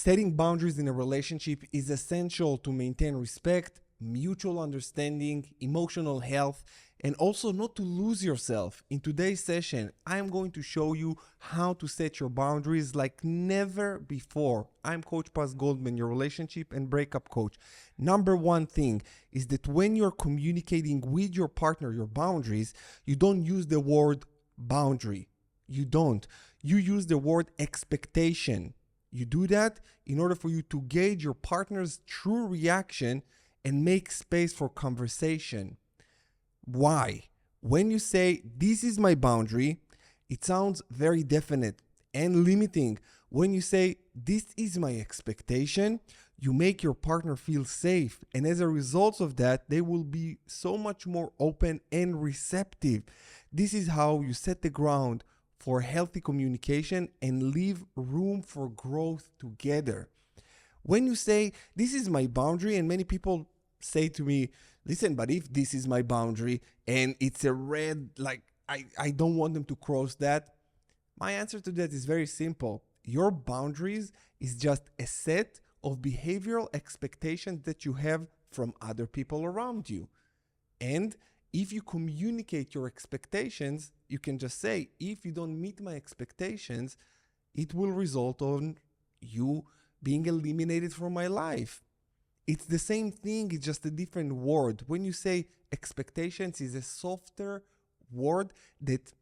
Setting boundaries in a relationship is essential to maintain respect, mutual understanding, emotional health, and also not to lose yourself. In today's session, I'm going to show you how to set your boundaries like never before. I'm Coach Goldman, your relationship and breakup coach. Number one thing is that when you're communicating with your partner your boundaries, you don't use the word boundary. You don't. You use the word expectation. You do that in order for you to gauge your partner's true reaction and make space for conversation. Why? When you say, this is my boundary, it sounds very definite and limiting. When you say, this is my expectation, you make your partner feel safe. And as a result of that, they will be so much more open and receptive. This is how you set the ground for healthy communication and leave room for growth together. When you say, this is my boundary, and many people say to me, listen, but if this is my boundary and it's a red, like I don't want them to cross that, my answer to that is very simple. Your boundaries is just a set of behavioral expectations that you have from other people around you. And if you communicate your expectations, you can just say, if you don't meet my expectations, it will result on you being eliminated from my life. It's the same thing, it's just a different word. When you say expectations is a softer word that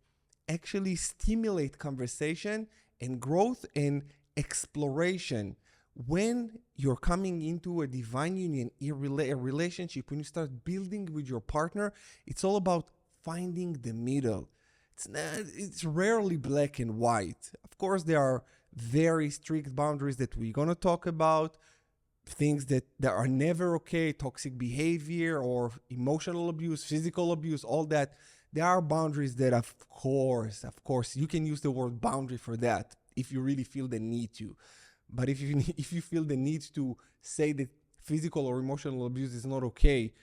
actually stimulate conversation and growth and exploration. When you're coming into a divine union, a relationship, when you start building with your partner, it's all about finding the middle. It's rarely black and white. Of course, there are very strict boundaries that we're going to talk about, things that are never okay, toxic behavior or emotional abuse, physical abuse, all that. There are boundaries that, of course, you can use the word boundary for that if you really feel the need to. But if you feel the need to say that physical or emotional abuse is not okay,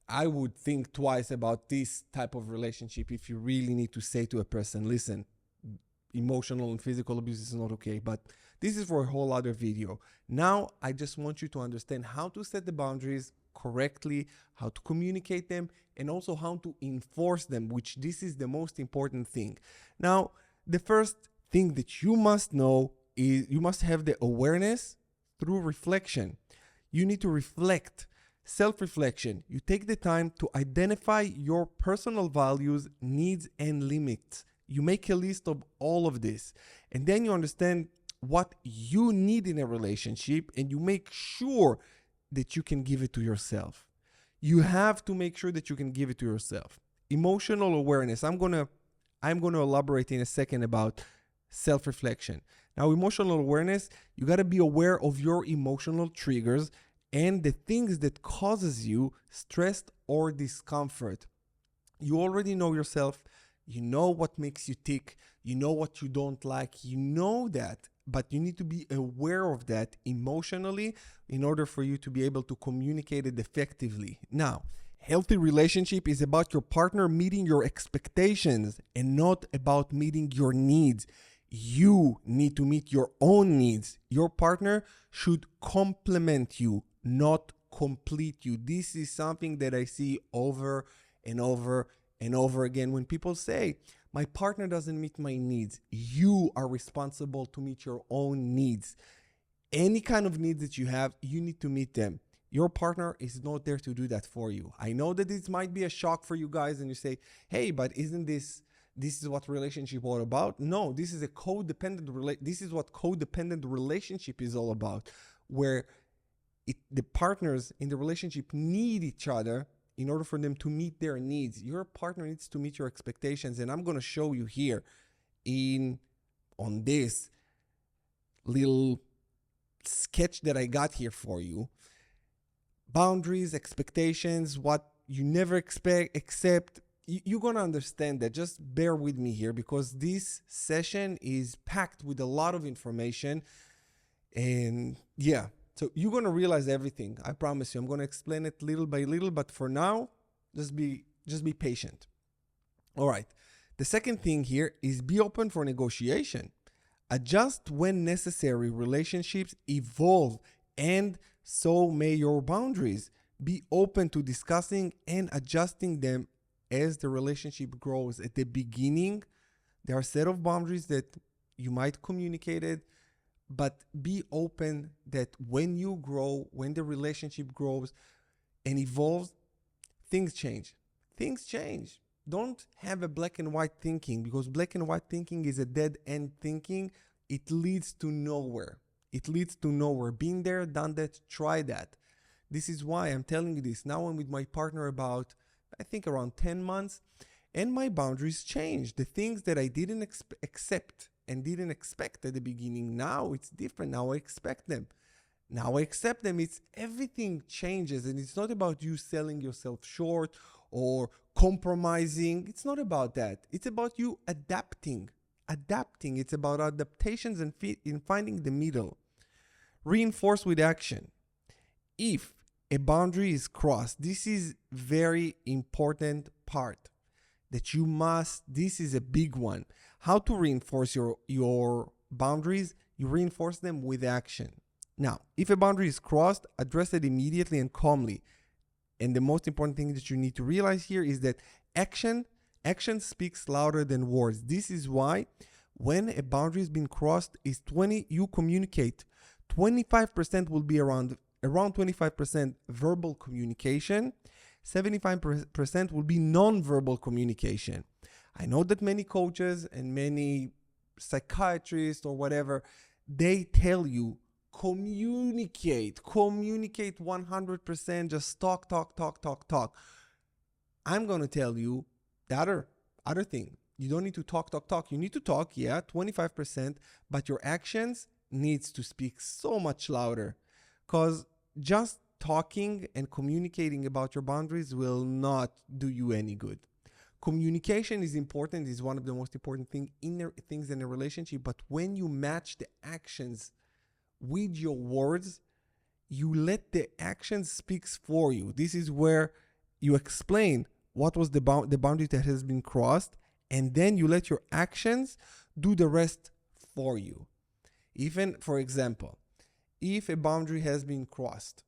I would think twice about this type of relationship if you really need to say to a person, listen, emotional and physical abuse is not okay. But this is for a whole other video. Now, I just want you to understand how to set the boundaries correctly, how to communicate them, and also how to enforce them, which this is the most important thing. Now, the first thing that you must know is you must have the awareness through reflection. You need to reflect, self-reflection. You take the time to identify your personal values, needs, and limits. You make a list of all of this, and then you understand what you need in a relationship, and you make sure that you can give it to yourself. You have to make sure that you can give it to yourself. Emotional awareness. I'm gonna elaborate in a second about self-reflection. Now, emotional awareness, you got to be aware of your emotional triggers and the things that causes you stress or discomfort. You already know yourself. You know what makes you tick. You know what you don't like. You know that, but you need to be aware of that emotionally in order for you to be able to communicate it effectively. Now, healthy relationship is about your partner meeting your expectations and not about meeting your needs. You need to meet your own needs. Your partner should complement you, not complete you. This is something that I see over and over and over again when people say, my partner doesn't meet my needs. You are responsible to meet your own needs. Any kind of needs that you have, you need to meet them. Your partner is not there to do that for you. I know that this might be a shock for you guys and you say, hey, but isn't this is what relationship all about? No, this is a this is what codependent relationship is all about, where the partners in the relationship need each other in order for them to meet their needs. Your partner needs to meet your expectations, and I'm going to show you here on this little sketch that I got here for you. Boundaries, expectations, what you never accept. You're going to understand that. Just bear with me here because this session is packed with a lot of information. And yeah, so you're going to realize everything. I promise you. I'm going to explain it little by little, but for now, just be patient. All right. The second thing here is be open for negotiation. Adjust when necessary. Relationships evolve, and so may your boundaries. Be open to discussing and adjusting them as the relationship grows. At the beginning, there are a set of boundaries that you might communicate it, but be open that when you grow, when the relationship grows and evolves, things change. Things change. Don't have a black and white thinking, because black and white thinking is a dead end thinking. It leads to nowhere. It leads to nowhere. Been there, done that, try that. This is why I'm telling you this. Now I'm with my partner about, I think, around 10 months, and my boundaries changed. The things that I didn't accept and didn't expect at the beginning, now it's different. Now I expect them. Now I accept them. It's everything changes, and it's not about you selling yourself short or compromising. It's not about that. It's about you adapting. Adapting. It's about adaptations and in finding the middle. Reinforce with action. If a boundary is crossed, this is very important part that you must, this is a big one. How to reinforce your boundaries? You reinforce them with action. Now, if a boundary is crossed, address it immediately and calmly. And the most important thing that you need to realize here is that action speaks louder than words. This is why when a boundary has been crossed, you communicate. 25% will be around 25% verbal communication. 75% will be non-verbal communication. I know that many coaches and many psychiatrists or whatever, they tell you communicate 100%, just talk. I'm going to tell you the other thing. You don't need to talk. You need to talk, yeah, 25%, but your actions needs to speak so much louder, because just talking and communicating about your boundaries will not do you any good. Communication is important, is one of the most important things in a relationship, but when you match the actions with your words, you let the actions speaks for you. This is where you explain what was the boundary that has been crossed, and then you let your actions do the rest for you. Even, for example, if a boundary has been crossed,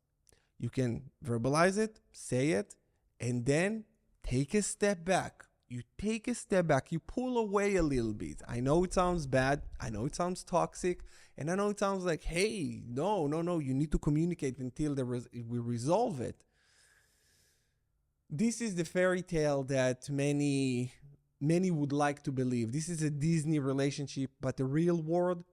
you can verbalize it, say it, and then take a step back. You take a step back, you pull away a little bit. I know it sounds bad, I know it sounds toxic, and I know it sounds like, hey, no, you need to communicate until we resolve it. This is the fairy tale that many would like to believe. This is a Disney relationship, but the real world,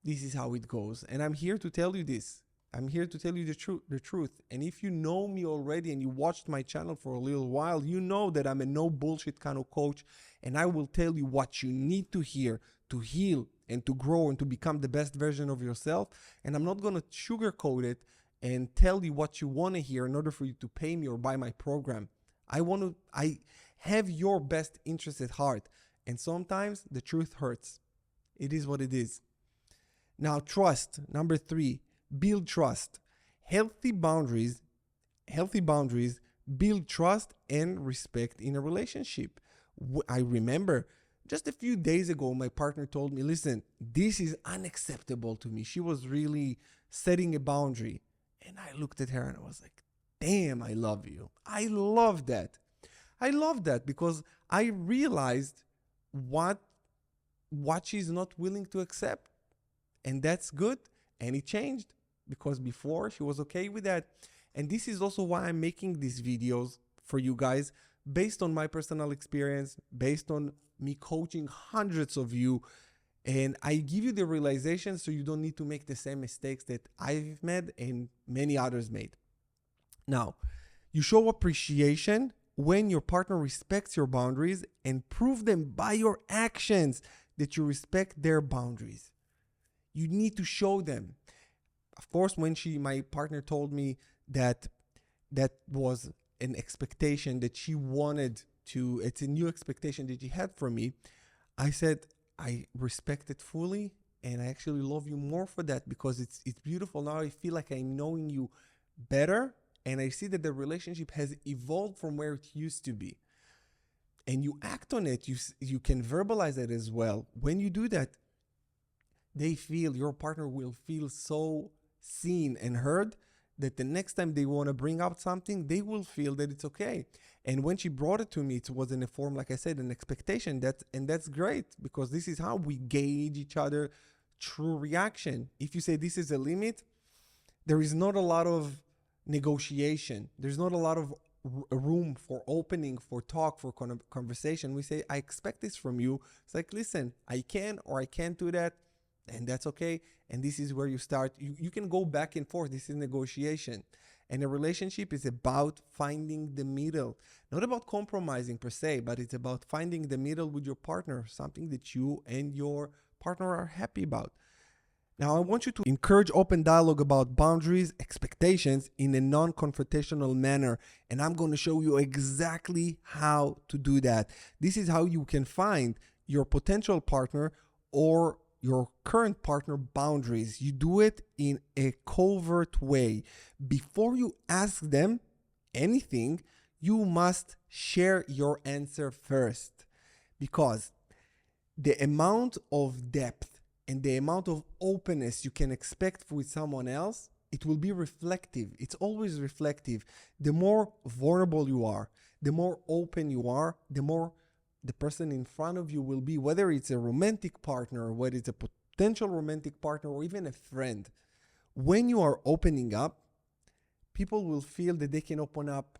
this is how it goes. And I'm here to tell you this. I'm here to tell you the truth. And if you know me already and you watched my channel for a little while, you know that I'm a no bullshit kind of coach, and I will tell you what you need to hear to heal and to grow and to become the best version of yourself. And I'm not going to sugarcoat it and tell you what you want to hear in order for you to pay me or buy my program. I have your best interest at heart. And sometimes the truth hurts. It is what it is. Now, trust. Number 3. Build trust. Healthy boundaries build trust and respect in a relationship. I remember just a few days ago, my partner told me, listen, this is unacceptable to me. She was really setting a boundary. And I looked at her and I was like, damn, I love you. I love that. I love that because I realized what she's not willing to accept. And that's good. And it changed, because before she was okay with that. And this is also why I'm making these videos for you guys, based on my personal experience, based on me coaching hundreds of you. And I give you the realization so you don't need to make the same mistakes that I've made and many others made. Now, you show appreciation when your partner respects your boundaries and prove them by your actions that you respect their boundaries. You need to show them. Of course, when my partner told me that was an expectation that she wanted to, it's a new expectation that she had from me, I said, I respect it fully, and I actually love you more for that, because it's beautiful. Now I feel like I'm knowing you better, and I see that the relationship has evolved from where it used to be. And you act on it. You can verbalize it as well. When you do that, your partner will feel so seen and heard that the next time they want to bring up something, they will feel that it's okay. And when she brought it to me, it was in a form, like I said, an expectation. That's great, because this is how we gauge each other true reaction. If you say this is a limit, there is not a lot of negotiation. There's not a lot of room for opening, for talk, for conversation. We say, I expect this from you. It's like, listen, I can or I can't do that, and that's okay. And this is where you start. You can go back and forth. This is negotiation. And a relationship is about finding the middle, not about compromising per se, but it's about finding the middle with your partner, something that you and your partner are happy about. Now, I want you to encourage open dialogue about boundaries, expectations in a non-confrontational manner. And I'm going to show you exactly how to do that. This is how you can find your potential partner or your current partner boundaries. You do it in a covert way. Before you ask them anything, you must share your answer first, because the amount of depth and the amount of openness you can expect with someone else, it will be reflective. It's always reflective. The more vulnerable you are, the more open you are, the more the person in front of you will be, whether it's a romantic partner, whether it's a potential romantic partner, or even a friend. When you are opening up, people will feel that they can open up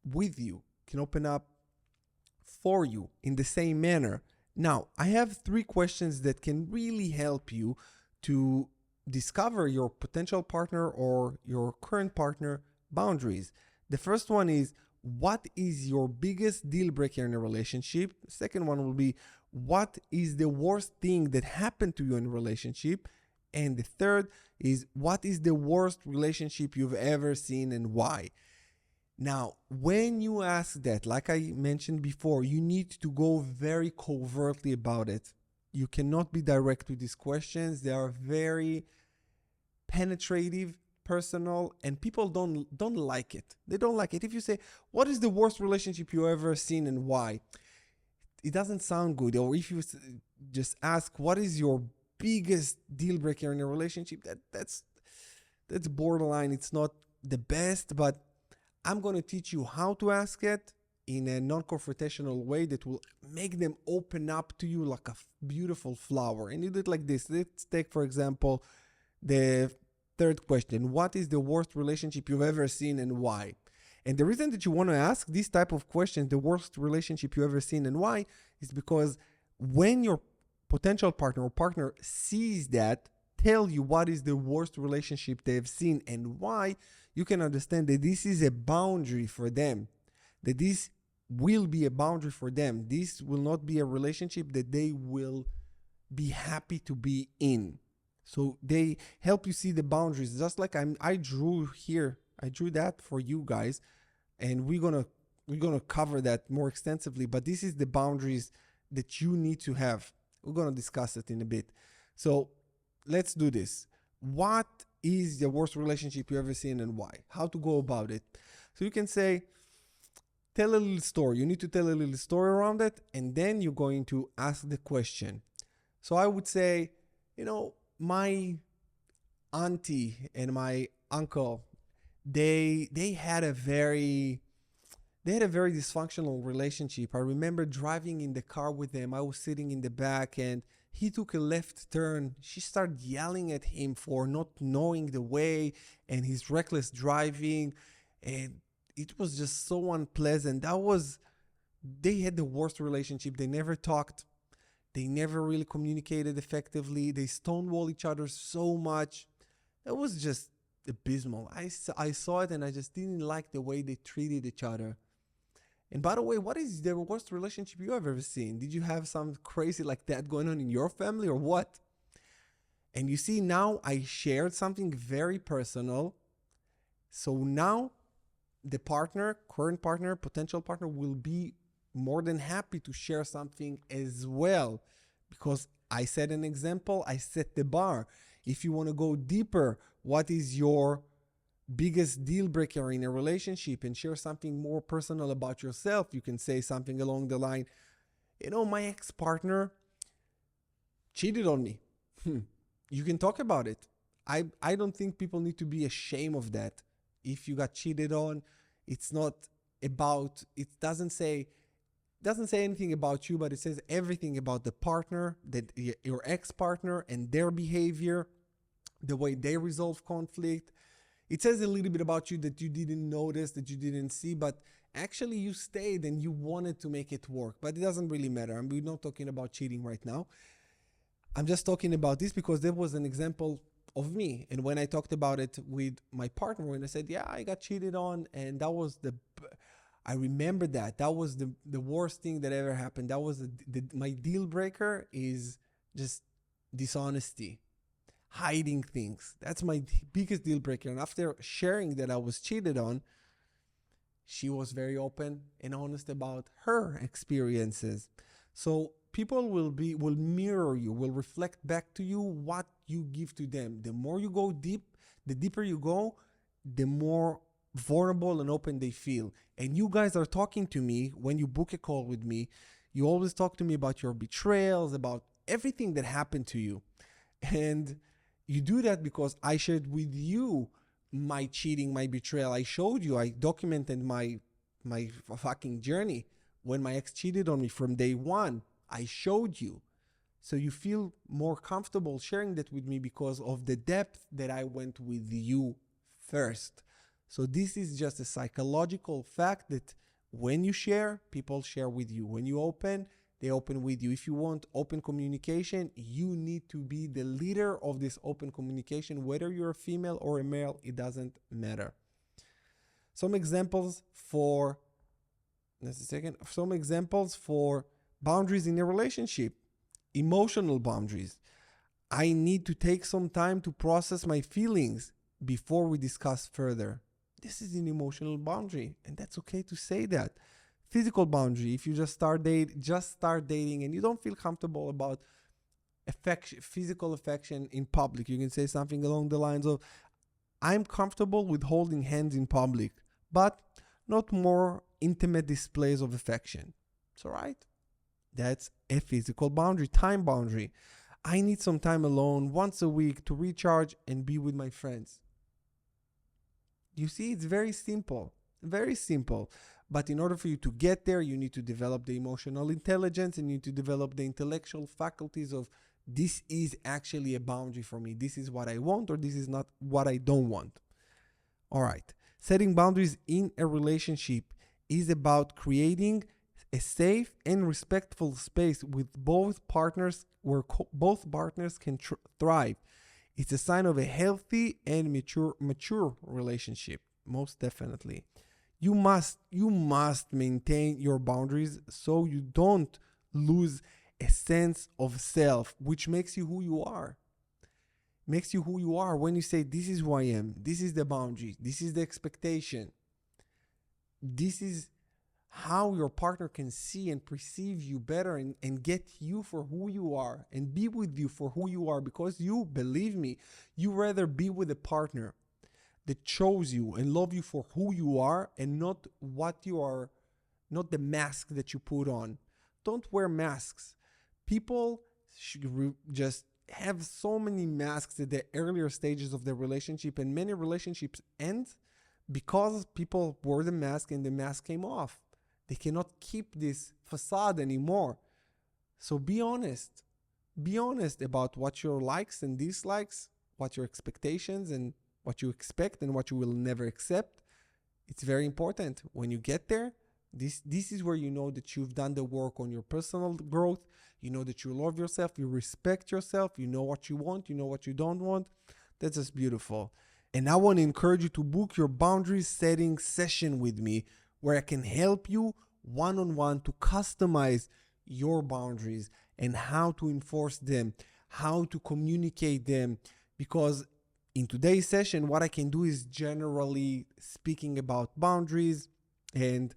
with you, can open up for you in the same manner. Now, I have 3 questions that can really help you to discover your potential partner or your current partner boundaries. The first one is, what is your biggest deal breaker in a relationship? The second one will be, what is the worst thing that happened to you in a relationship? And the third is, what is the worst relationship you've ever seen and why? Now, when you ask that, like I mentioned before, you need to go very covertly about it. You cannot be direct with these questions. They are very penetrative, personal, and people don't like it. They don't like it. If you say, what is the worst relationship you ever seen and why? It doesn't sound good. Or if you just ask, what is your biggest deal breaker in a relationship? That's borderline. It's not the best, but I'm going to teach you how to ask it in a non-confrontational way that will make them open up to you like a beautiful flower. And you do it like this. Let's take, for example, the third question. What is the worst relationship you've ever seen and why? And the reason that you want to ask this type of questions, the worst relationship you ever seen and why, is because when your potential partner or partner sees that, tell you what is the worst relationship they've seen and why, you can understand that this is a boundary for them, that this will be a boundary for them. This will not be a relationship that they will be happy to be in. So they help you see the boundaries, just like I drew here. I drew that for you guys, and we're gonna cover that more extensively. But this is the boundaries that you need to have. We're gonna discuss it in a bit. So let's do this. What is the worst relationship you ever seen and why? How to go about it? So you can say, tell a little story. You need to tell a little story around it, and then you're going to ask the question. So I would say, my auntie and my uncle, they had a very dysfunctional relationship. I remember driving in the car with them. I was sitting in the back and he took a left turn. She started yelling at him for not knowing the way and his reckless driving. And it was just so unpleasant. They had the worst relationship. They never talked. They never really communicated effectively. They stonewall each other so much. It was just abysmal. I saw it and I just didn't like the way they treated each other. And by the way, what is the worst relationship you have ever seen? Did you have some crazy like that going on in your family or what? And you see, now I shared something very personal. So now the partner, current partner, potential partner will be more than happy to share something as well, because I set an example, I set the bar. If you want to go deeper, what is your biggest deal breaker in a relationship, and share something more personal about yourself, you can say something along the line, my ex-partner cheated on me. You can talk about it. I don't think people need to be ashamed of that. If you got cheated on, it's not about, it doesn't say anything about you, but it says everything about the partner, that your ex-partner and their behavior, the way they resolve conflict. It says a little bit about you that you didn't notice, that you didn't see, but actually you stayed and you wanted to make it work. But it doesn't really matter. I mean, we're not talking about cheating right now. I'm just talking about this because there was an example of me. And when I talked about it with my partner, when I said, yeah, I got cheated on, and that was I remember that was the worst thing that ever happened. That was my deal breaker is just dishonesty, hiding things. That's my biggest deal breaker. And after sharing that I was cheated on, she was very open and honest about her experiences. So people will mirror you, will reflect back to you what you give to them. The more you go deep, the deeper you go, the more vulnerable and open they feel. And you guys are talking to me when you book a call with me. You always talk to me about your betrayals, about everything that happened to you. And you do that because I shared with you my cheating, my betrayal. I showed you, I documented my fucking journey. When my ex cheated on me from day one, I showed you. So you feel more comfortable sharing that with me because of the depth that I went with you first. So this is just a psychological fact that when you share, people share with you. When you open, they open with you. If you want open communication, you need to be the leader of this open communication, whether you're a female or a male, it doesn't matter. Some examples for boundaries in a relationship. Emotional boundaries. I need to take some time to process my feelings before we discuss further. This is an emotional boundary, and that's okay to say that. Physical boundary. If you just start dating and you don't feel comfortable about physical affection in public, you can say something along the lines of, I'm comfortable with holding hands in public, but not more intimate displays of affection. It's all right. That's a physical boundary. Time boundary. I need some time alone once a week to recharge and be with my friends. You see, it's very simple, very simple. But in order for you to get there, you need to develop the emotional intelligence and you need to develop the intellectual faculties of, this is actually a boundary for me. This is what I want, or this is not what I don't want. All right. Setting boundaries in a relationship is about creating a safe and respectful space with both partners where both partners can thrive. It's a sign of a healthy and mature relationship, most definitely. You must maintain your boundaries so you don't lose a sense of self, which makes you who you are. Makes you who you are when you say, this is who I am, this is the boundary, this is the expectation. This is how your partner can see and perceive you better and get you for who you are and be with you for who you are, because you, believe me, you rather be with a partner that chose you and love you for who you are and not what you are, not the mask that you put on. Don't wear masks. People should just have so many masks at the earlier stages of the relationship, and many relationships end because people wore the mask and the mask came off. They cannot keep this facade anymore. So be honest. Be honest about what your likes and dislikes, what your expectations and what you expect and what you will never accept. It's very important. When you get there, this is where you know that you've done the work on your personal growth. You know that you love yourself, you respect yourself, you know what you want, you know what you don't want. That's just beautiful. And I want to encourage you to book your boundary setting session with me, where I can help you one-on-one to customize your boundaries and how to enforce them, how to communicate them. Because in today's session, what I can do is generally speaking about boundaries and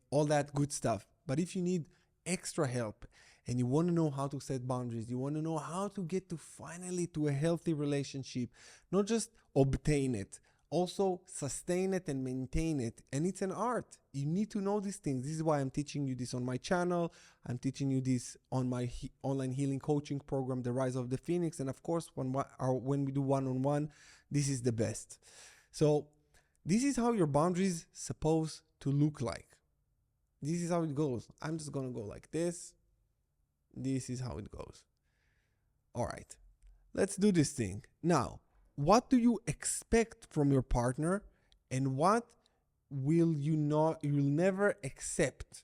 all that good stuff. But if you need extra help and you want to know how to set boundaries, you want to know how to get to finally to a healthy relationship, not just obtain it, Also, sustain it and maintain it. And it's an art. You need to know these things. This is why I'm teaching you this on my channel. I'm teaching you this on my online healing coaching program, The Rise of the Phoenix. And of course, when we do one-on-one, this is the best. So this is how your boundaries supposed to look like. This is how it goes. I'm just going to go like this. This is how it goes. All right, let's do this thing. Now, what do you expect from your partner and what you'll never accept?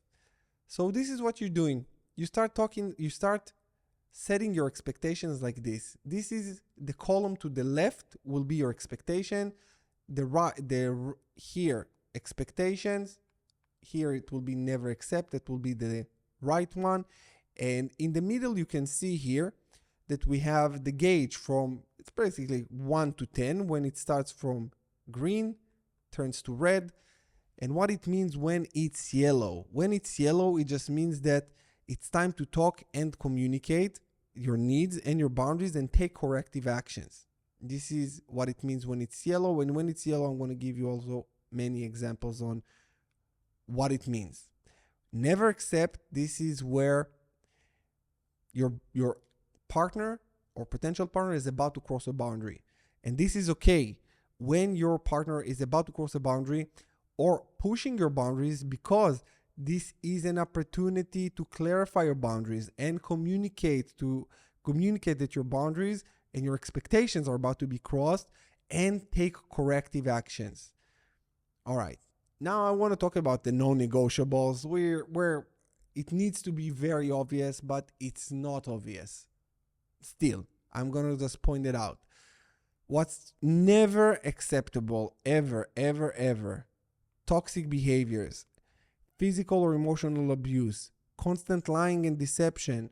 So this is what you're doing. You start setting your expectations like this. This is the column to the left will be your expectation. Here expectations. Here it will be never accept. It will be the right one. And in the middle, you can see here that we have the gauge from, it's basically 1 to 10 when it starts from green, turns to red. And what it means when it's yellow. When it's yellow, it just means that it's time to talk and communicate your needs and your boundaries and take corrective actions. This is what it means when it's yellow. And when it's yellow, I'm going to give you also many examples on what it means. Never accept. This is where your partner or potential partner is about to cross a boundary. And this is okay when your partner is about to cross a boundary or pushing your boundaries, because this is an opportunity to clarify your boundaries and communicate that your boundaries and your expectations are about to be crossed and take corrective actions. All right. Now I want to talk about the non-negotiables where it needs to be very obvious, but it's not obvious. Still, I'm going to just point it out. What's never acceptable, ever, ever, ever, toxic behaviors, physical or emotional abuse, constant lying and deception,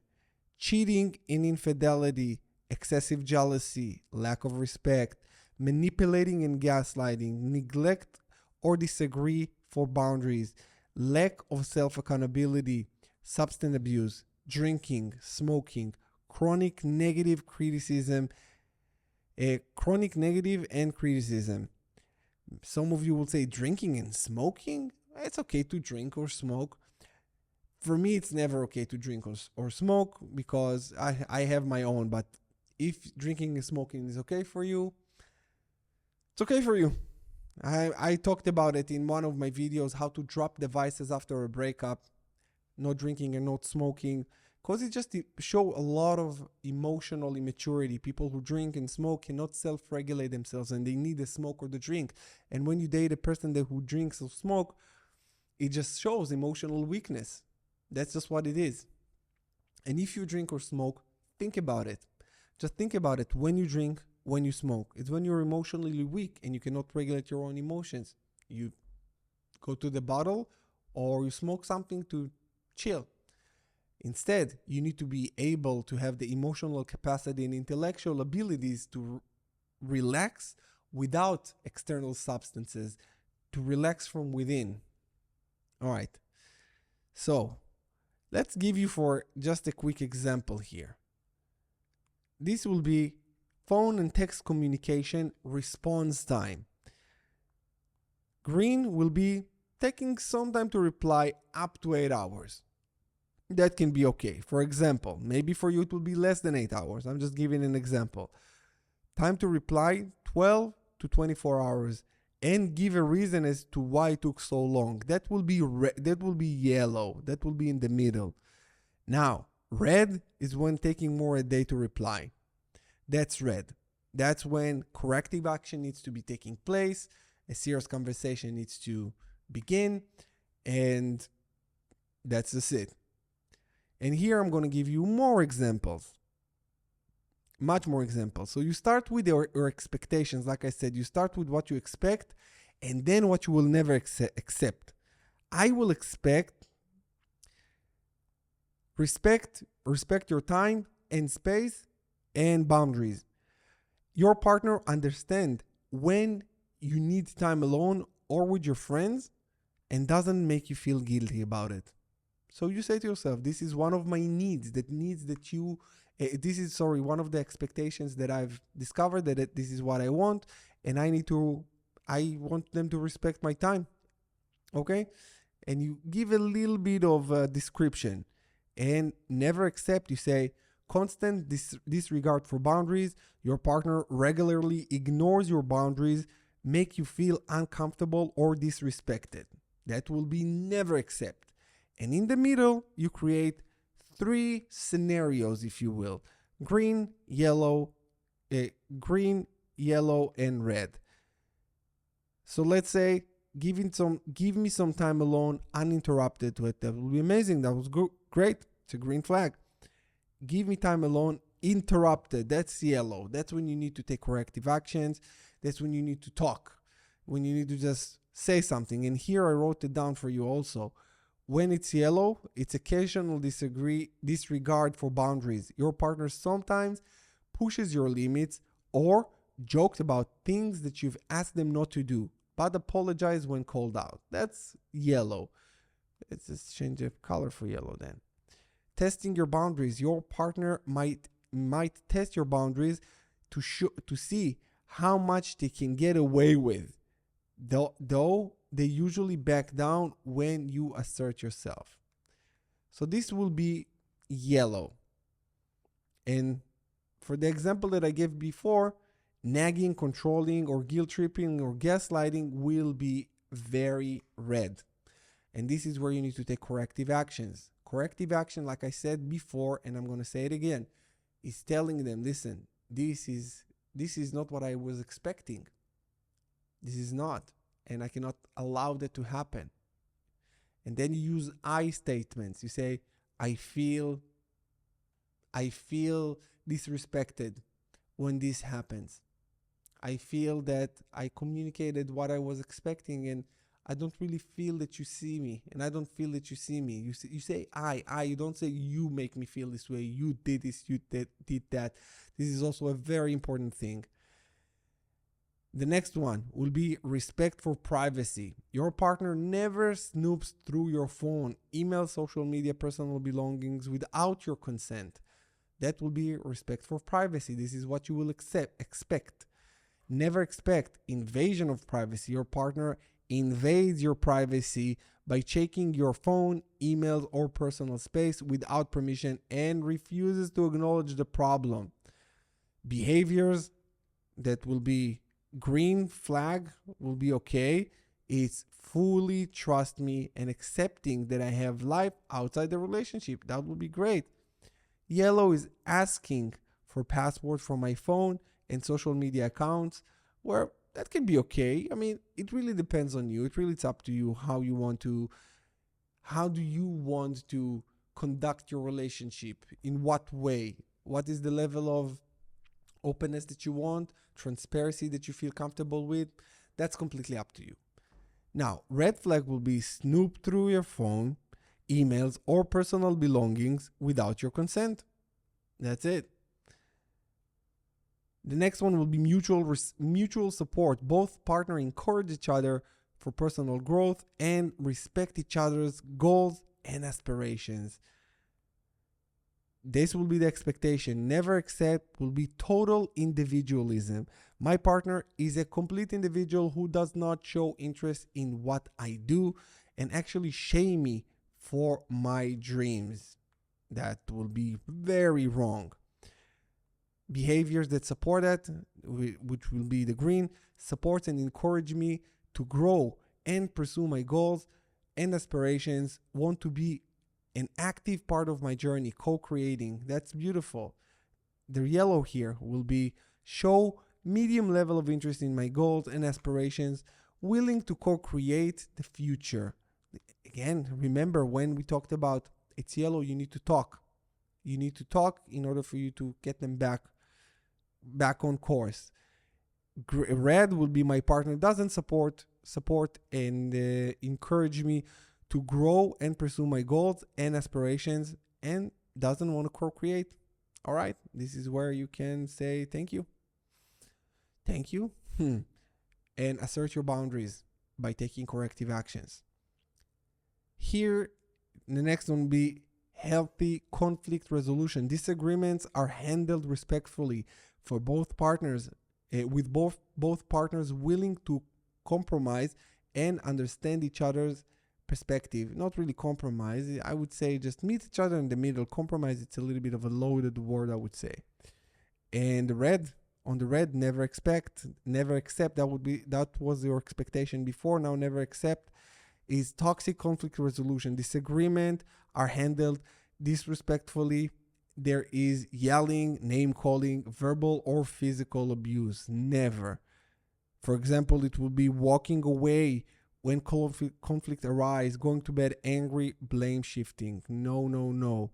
cheating and infidelity, excessive jealousy, lack of respect, manipulating and gaslighting, neglect or disagree for boundaries, lack of self-accountability, substance abuse, drinking, smoking, chronic negative and criticism. Some of you will say drinking and smoking? It's okay to drink or smoke. For me, it's never okay to drink or smoke because I have my own. But if drinking and smoking is okay for you, it's okay for you. I talked about it in one of my videos, how to drop devices after a breakup, not drinking and not smoking, because it just show a lot of emotional immaturity. People who drink and smoke cannot self-regulate themselves and they need the smoke or the drink. And when you date a person who drinks or smoke, it just shows emotional weakness. That's just what it is. And if you drink or smoke, think about it. Just think about it when you drink, when you smoke. It's when you're emotionally weak and you cannot regulate your own emotions. You go to the bottle or you smoke something to chill. Instead, you need to be able to have the emotional capacity and intellectual abilities to relax without external substances, to relax from within. All right. So let's give you for just a quick example here. This will be phone and text communication response time. Green will be taking some time to reply up to 8 hours. That can be okay. For example, maybe for you it will be less than 8 hours. I'm just giving an example. Time to reply 12 to 24 hours, and give a reason as to why it took so long. That will be yellow. That will be in the middle. Now, red is when taking more a day to reply. That's red. That's when corrective action needs to be taking place. A serious conversation needs to begin, and that's just it. And here I'm going to give you more examples. Much more examples. So you start with your expectations. Like I said, you start with what you expect and then what you will never accept. I will expect respect your time and space and boundaries. Your partner understand when you need time alone or with your friends and doesn't make you feel guilty about it. So you say to yourself, this is one of my needs, one of the expectations that I've discovered that this is what I want, and I need to I want them to respect my time. Okay? And you give a little bit of a description. And never accept, you say, constant disregard for boundaries. Your partner regularly ignores your boundaries, make you feel uncomfortable or disrespected. That will be never accept. And in the middle, you create 3 scenarios, if you will: green, yellow, and red. So let's say give me some time alone, uninterrupted. That will be amazing. That was great. It's a green flag. Give me time alone, interrupted. That's yellow. That's when you need to take corrective actions. That's when you need to talk, when you need to just say something. And here I wrote it down for you also. When it's yellow, it's occasional disregard for boundaries. Your partner sometimes pushes your limits or joked about things that you've asked them not to do, but apologize when called out. That's yellow. Let's just change the color for yellow then. Testing your boundaries. Your partner might test your boundaries to see how much they can get away with. Though they usually back down when you assert yourself. So this will be yellow. And for the example that I gave before, nagging, controlling, or guilt tripping or gaslighting will be very red. And this is where you need to take corrective actions. Corrective action, like I said before, and I'm going to say it again, is telling them, listen, this is not what I was expecting. This is not. And I cannot allow that to happen. And then you use I statements. You say, I feel disrespected when this happens. I feel that I communicated what I was expecting and I don't really feel that you see me, and I don't feel that you see me. You say I. You don't say you make me feel this way. You did this, you did that. This is also a very important thing. The next one will be respect for privacy. Your partner never snoops through your phone, email, social media, personal belongings without your consent. That will be respect for privacy. This is what you will expect. Never expect invasion of privacy. Your partner invades your privacy by checking your phone, emails, or personal space without permission and refuses to acknowledge the problem. Behaviors that will be green flag will be okay. It's fully trust me and accepting that I have life outside the relationship. That will be great. Yellow is asking for password for my phone and social media accounts, where that can be okay. I mean, it really depends on you. It's up to you how do you want to conduct your relationship? In what way? What is the level of openness that you want, transparency that you feel comfortable with? That's completely up to you. Now, red flag will be snoop through your phone, emails, or personal belongings without your consent. That's it. The next one will be mutual support. Both partners encourage each other for personal growth and respect each other's goals and aspirations. This will be the expectation. Never accept will be total individualism. My partner is a complete individual who does not show interest in what I do and actually shame me for my dreams. That will be very wrong. Behaviors that support that, which will be the green, supports and encourage me to grow and pursue my goals and aspirations, want to be an active part of my journey, co-creating. That's beautiful. The yellow here will be show medium level of interest in my goals and aspirations, willing to co-create the future. Again, remember when we talked about it's yellow, you need to talk. You need to talk in order for you to get them back on course. Red will be my partner doesn't support and encourage me to grow and pursue my goals and aspirations and doesn't want to co-create. All right, this is where you can say thank you. Thank you. And assert your boundaries by taking corrective actions. Here, the next one will be healthy conflict resolution. Disagreements are handled respectfully for both partners, with both partners willing to compromise and understand each other's perspective. Not really compromise. I would say just meet each other in the middle. Compromise, it's a little bit of a loaded word, I would say. And on the red, never accept. That was your expectation before. Now never accept is toxic conflict resolution. Disagreement are handled disrespectfully. There is yelling, name calling, verbal or physical abuse. Never. For example, it will be walking away when conflict arises, going to bed angry, blame shifting. No.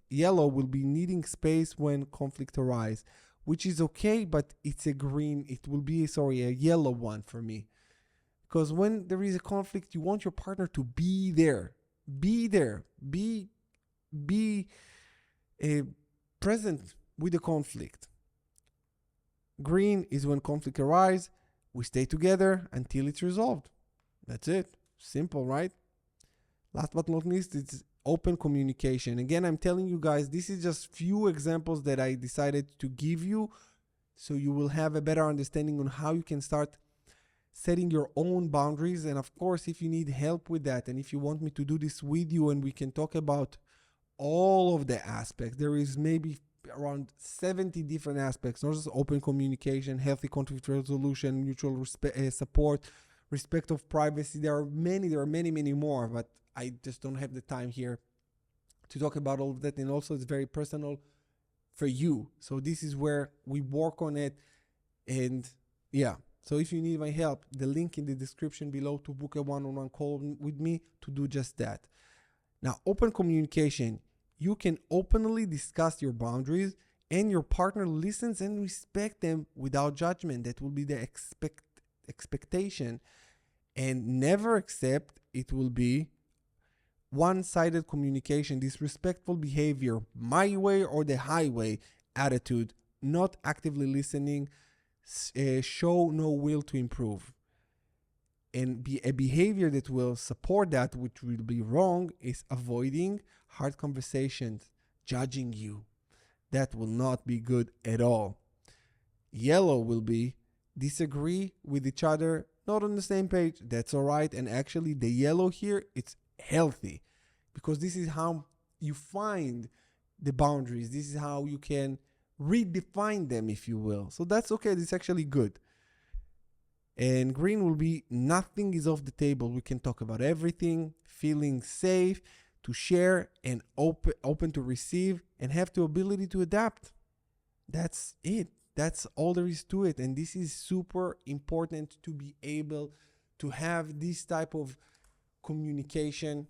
Yellow will be needing space when conflict arises, which is okay, but it's a yellow one for me. Because when there is a conflict, you want your partner to be there. Be present with the conflict. Green is when conflict arises, we stay together until it's resolved. That's it. Simple, right? Last but not least, it's open communication. Again, I'm telling you guys, this is just few examples that I decided to give you so you will have a better understanding on how you can start setting your own boundaries. And of course, if you need help with that, and if you want me to do this with you and we can talk about all of the aspects, there is maybe around 70 different aspects, not just open communication, healthy conflict resolution, mutual support, respect of privacy. There are many more, but I just don't have the time here to talk about all of that. And also it's very personal for you. So this is where we work on it. And yeah, so if you need my help, the link in the description below to book a one-on-one call with me to do just that. Now, open communication. You can openly discuss your boundaries and your partner listens and respects them without judgment. That will be the expectation. And never accept it will be one-sided communication, disrespectful behavior, my way or the highway attitude, not actively listening, show no will to improve. And a behavior that will support that, which will be wrong, is avoiding hard conversations, judging you. That will not be good at all. Yellow will be disagree with each other, not on the same page. That's all right. And actually the yellow here, it's healthy because this is how you find the boundaries. This is how you can redefine them, if you will. So that's okay. It's actually good. And green will be nothing is off the table. We can talk about everything, feeling safe to share and open to receive and have the ability to adapt. That's it. That's all there is to it. And this is super important to be able to have this type of communication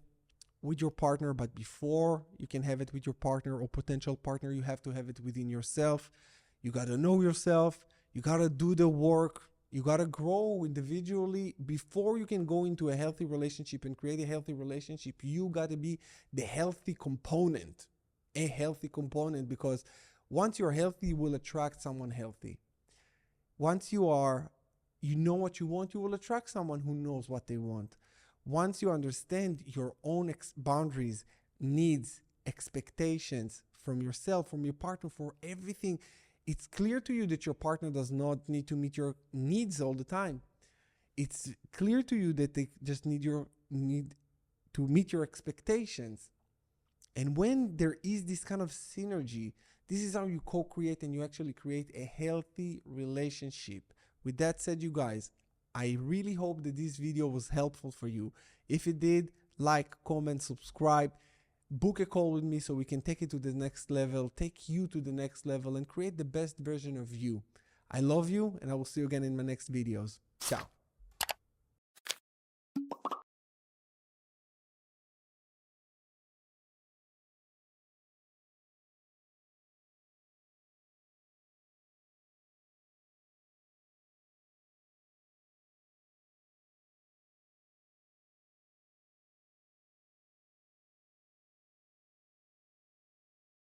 with your partner. But before you can have it with your partner or potential partner, you have to have it within yourself. You got to know yourself. You got to do the work. You got to grow individually before you can go into a healthy relationship and create a healthy relationship. You got to be the healthy component, a healthy component, because once you're healthy, you will attract someone healthy. Once you know what you want, you will attract someone who knows what they want. Once you understand your own boundaries, needs, expectations from yourself, from your partner, for everything, it's clear to you that your partner does not need to meet your needs all the time. It's clear to you that they just need to meet your expectations. And when there is this kind of synergy, this is how you co-create and you actually create a healthy relationship. With that said, you guys, I really hope that this video was helpful for you. If it did, like, comment, subscribe, book a call with me so we can take it to the next level, take you to the next level and create the best version of you. I love you and I will see you again in my next videos. Ciao.